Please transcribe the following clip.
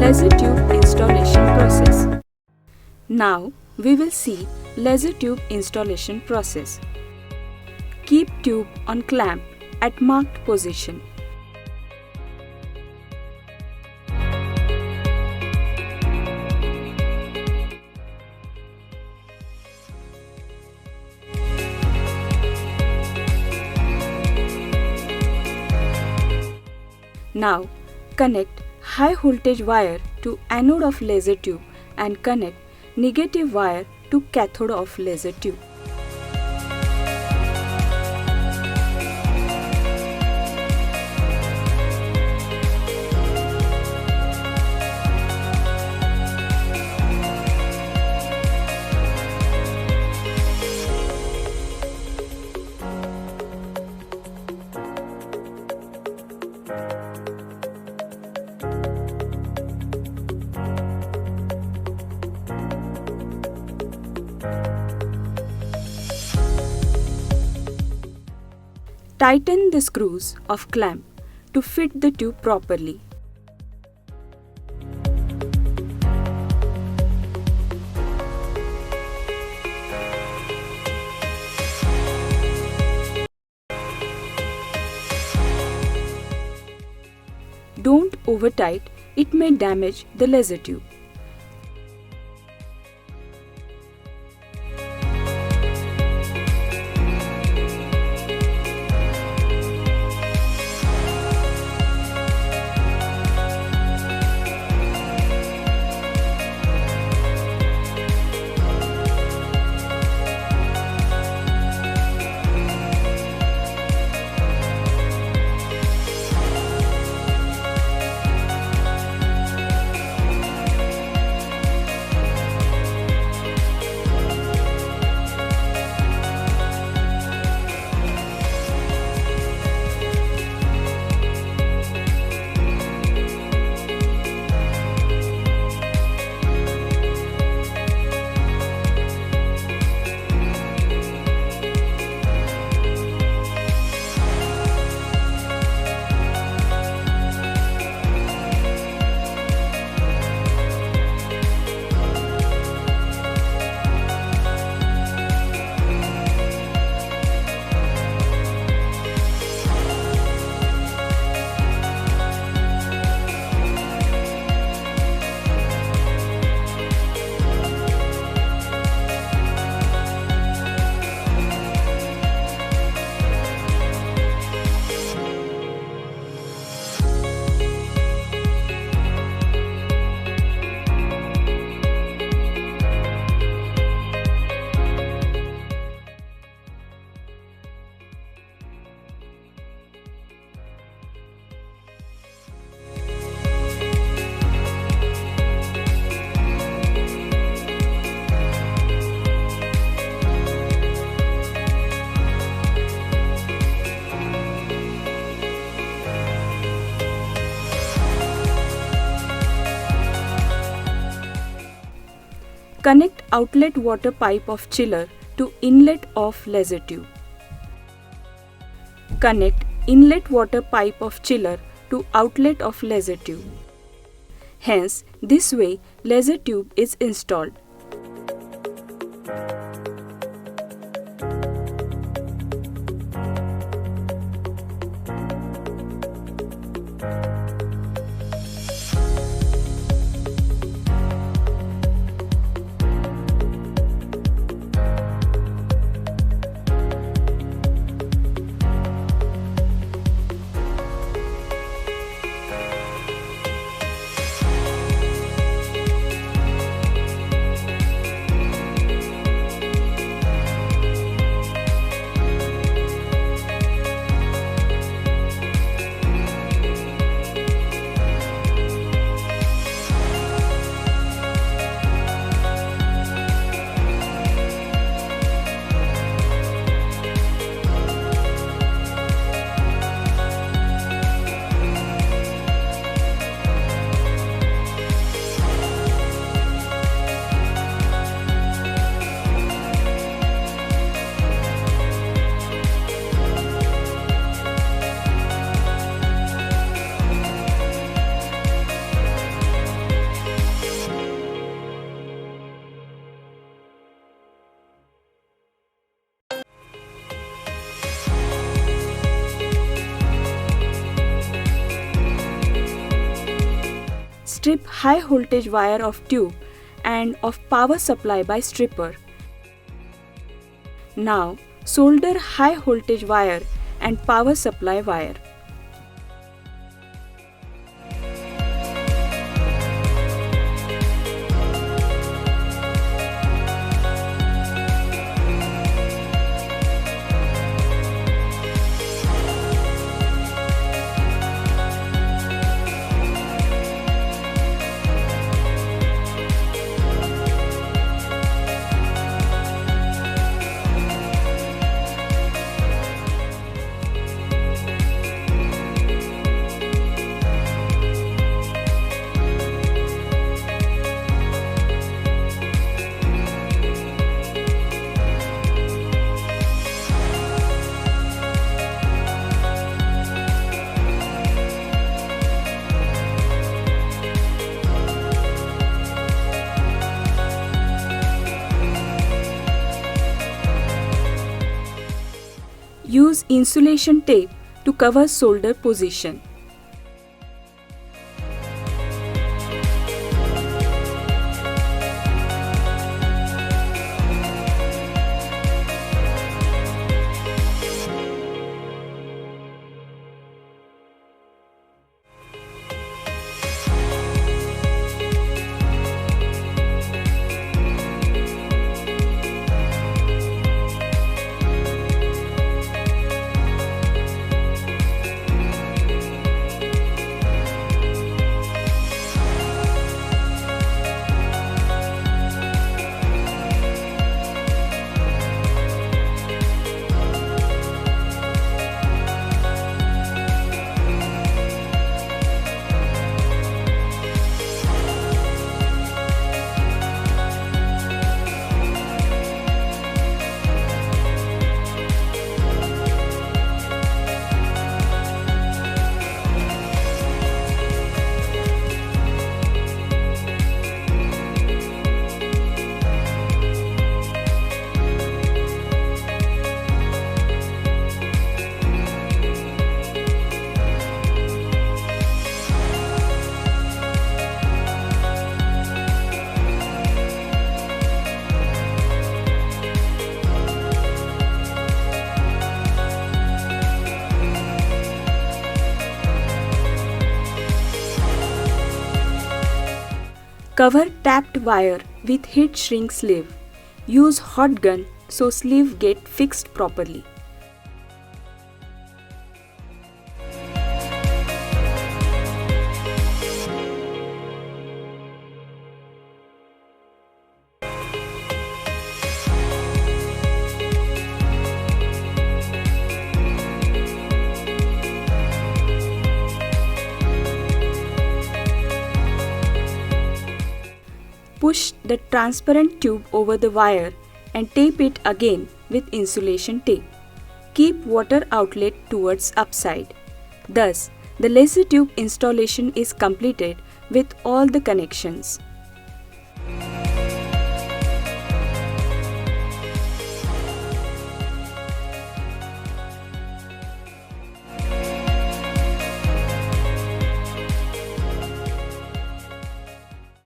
Laser tube installation process. Now we will see laser tube installation process. Keep tube on clamp at marked position. Now connect high voltage wire to anode of laser tube and connect negative wire to cathode of laser tube. Tighten the screws of clamp to fit the tube properly. Don't over tight, it may damage the laser tube. Connect outlet water pipe of chiller to inlet of laser tube. Connect inlet water pipe of chiller to outlet of laser tube. Hence, this way laser tube is installed. strip high voltage wire of tube and of power supply by stripper. Now solder high voltage wire and power supply wire. Use insulation tape to cover solder position. Cover tapped wire with heat shrink sleeve. Use hot gun so sleeve get fixed properly. Push the transparent tube over the wire and tape it again with insulation tape. Keep water outlet towards upside. Thus, the laser tube installation is completed with all the connections.